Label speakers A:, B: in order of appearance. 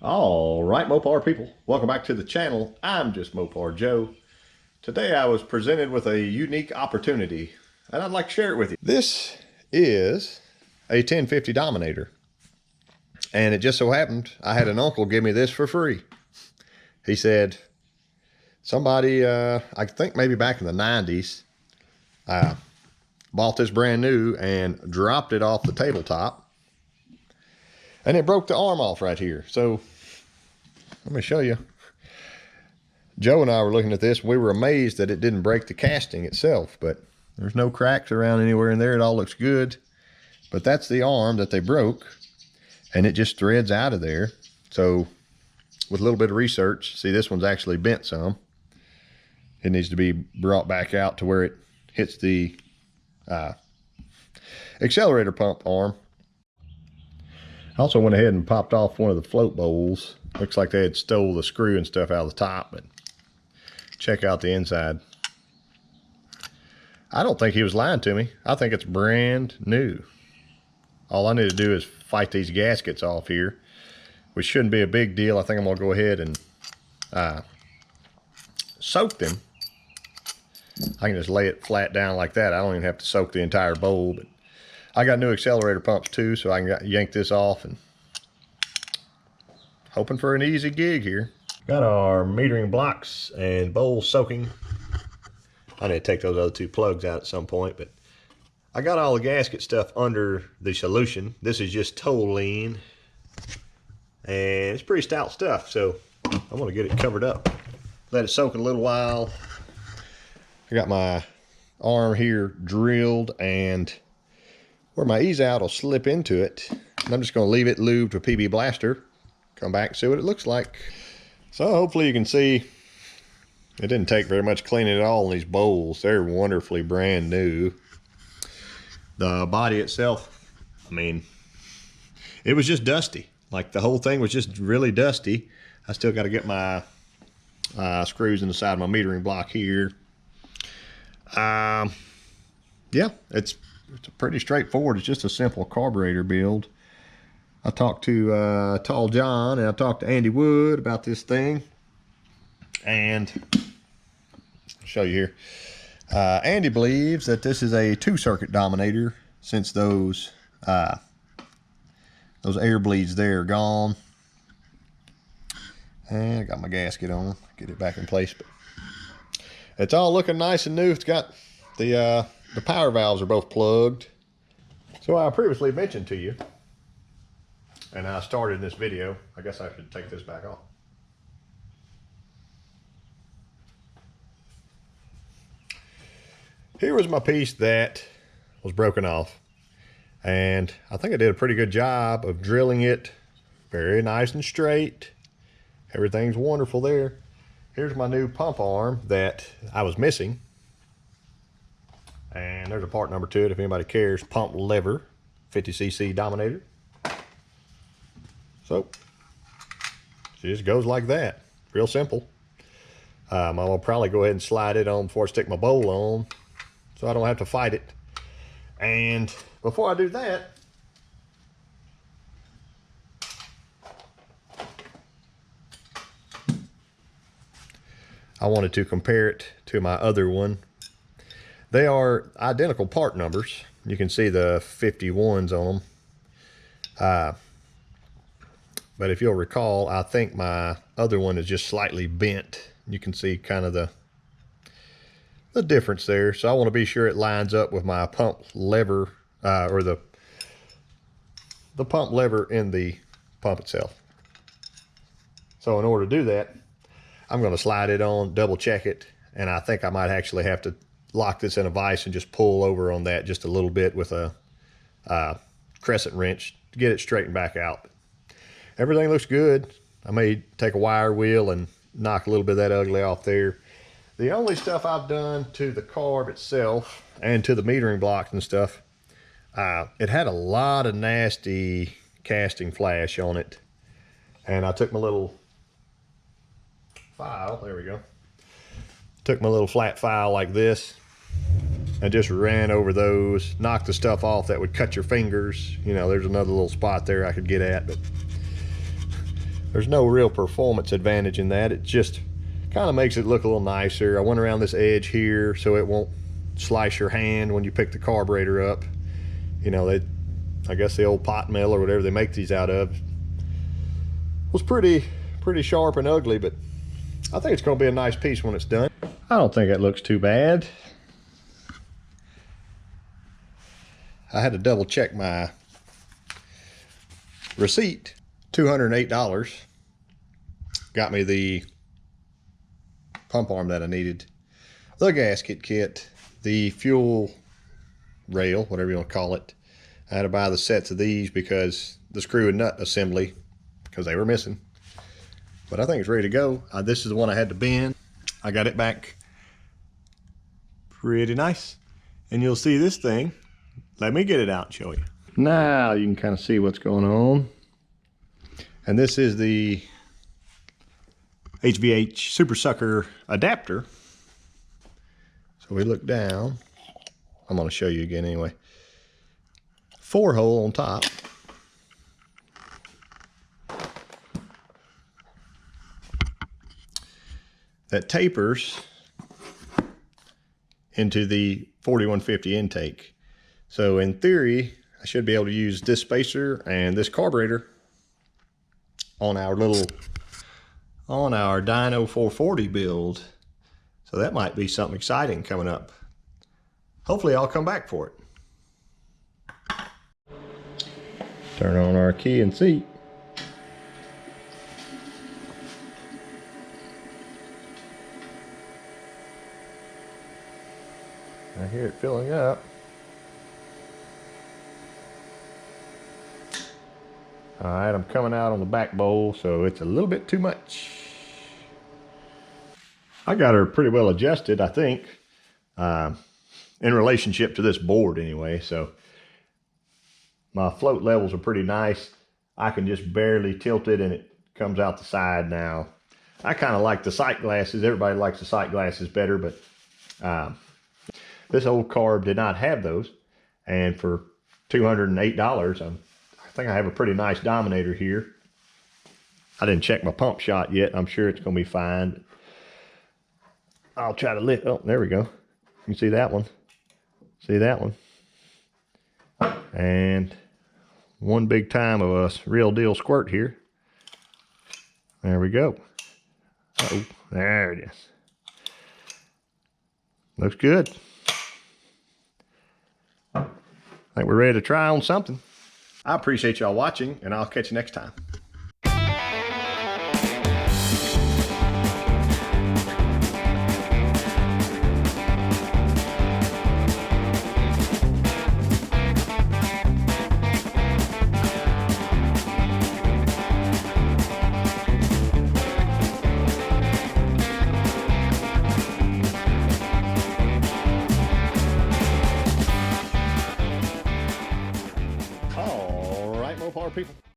A: All right, Mopar people, welcome back to the channel. I'm just Mopar Joe. Today I was presented with a unique opportunity and I'd like to share it with you. This is a 1050 Dominator. And it just so happened I had an uncle give me this for free. He said, somebody, I think maybe back in the 90s, bought this brand new and dropped it off the tabletop. And it broke the arm off right here. So let me show you. Joe and I were looking at this. We were amazed that it didn't break the casting itself, but there's no cracks around anywhere in there. It all looks good. But that's the arm that they broke, and it just threads out of there. So with a little bit of research, see, this one's actually bent some. It needs to be brought back out to where it hits the accelerator pump arm. I also went ahead and popped off one of the float bowls. Looks like they had stole the screw and stuff out of the top, but check out the inside. I don't think he was lying to me. I think it's brand new. All I need to do is fight these gaskets off here, which shouldn't be a big deal. I think I'm gonna go ahead and soak them. I can just lay it flat down like that. I don't even have to soak the entire bowl, but I got new accelerator pumps too, so I can yank this off and hoping for an easy gig here. Got our metering blocks and bowl soaking. I need to take those other two plugs out at some point, but I got all the gasket stuff under the solution. This is just toluene, and it's pretty stout stuff, so I want to get it covered up. Let it soak a little while. I got my arm here drilled, and where my ease out will slip into it. And I'm just going to leave it lubed with PB Blaster. Come back and see what it looks like. So hopefully you can see it didn't take very much cleaning at all in these bowls. They're wonderfully brand new. The body itself, I mean, it was just dusty. Like the whole thing was just really dusty. I still got to get my screws in the side of my metering block here. Yeah, it's pretty straightforward. It's just a simple carburetor build. I talked to Tall John and I talked to Andy Wood about this thing, and I'll show you here. Andy believes that this is a 2-circuit Dominator, since those air bleeds there are gone. And I got my gasket on, get it back in place. But it's all looking nice and new. It's got the power valves are both plugged. So I previously mentioned to you, and I started this video, I guess I should take this back off. Here was my piece that was broken off, and I think I did a pretty good job of drilling it very nice and straight. Everything's wonderful there. Here's my new pump arm that I was missing. And there's a part number to it if anybody cares. Pump lever, 50cc Dominator. So, it just goes like that. Real simple. I'm going to probably go ahead and slide it on before I stick my bowl on, so I don't have to fight it. And before I do that, I wanted to compare it to my other one. They are identical part numbers. You can see the 51s on them. But if you'll recall, I think my other one is just slightly bent. You can see kind of the difference there. So I want to be sure it lines up with my pump lever, or the pump lever in the pump itself. So in order to do that, I'm going to slide it on, double check it, and I think I might actually have to lock this in a vise and just pull over on that just a little bit with a crescent wrench to get it straightened back out. Everything looks good. I may take a wire wheel and knock a little bit of that ugly off there. The only stuff I've done to the carb itself and to the metering blocks and stuff, it had a lot of nasty casting flash on it. And I took my little file, there we go. Took my little flat file like this and just ran over those, knocked the stuff off that would cut your fingers. You know, there's another little spot there I could get at, but There's no real performance advantage in that. It just kind of makes it look a little nicer. I went around this edge here so it won't slice your hand when you pick the carburetor up. You know, I guess the old pot mill or whatever they make these out of was pretty sharp and ugly, but I think it's going to be a nice piece when it's done. I don't think it looks too bad. I had to double check my receipt. $208 got me the pump arm that I needed, the gasket kit, the fuel rail, whatever you want to call it. I had to buy the sets of these because the screw and nut assembly, because they were missing. But I think it's ready to go. This is the one I had to bend. I got it back pretty nice. And you'll see this thing. Let me get it out and show you. Now you can kind of see what's going on. And this is the HVH Super Sucker adapter. So we look down. I'm going to show you again anyway. 4-hole on top. That tapers into the 4150 intake. So in theory, I should be able to use this spacer and this carburetor on our Dyno 440 build. So that might be something exciting coming up. Hopefully I'll come back for it. Turn on our key and seat. I hear it filling up. All right, I'm coming out on the back bowl, so it's a little bit too much. I got her pretty well adjusted, I think, in relationship to this board anyway. So my float levels are pretty nice. I can just barely tilt it and it comes out the side now. I kind of like the sight glasses. Everybody likes the sight glasses better, but this old Carb did not have those. And for $208, I think I have a pretty nice Dominator here. I didn't check my pump shot yet. I'm sure it's going to be fine. I'll try to lift. Oh, there we go. You can see that one. See that one. And one big time of a real deal squirt here. There we go. Oh, there it is. Looks good. I think we're ready to try on something. I appreciate y'all watching, and I'll catch you next time. All right, Mopar people.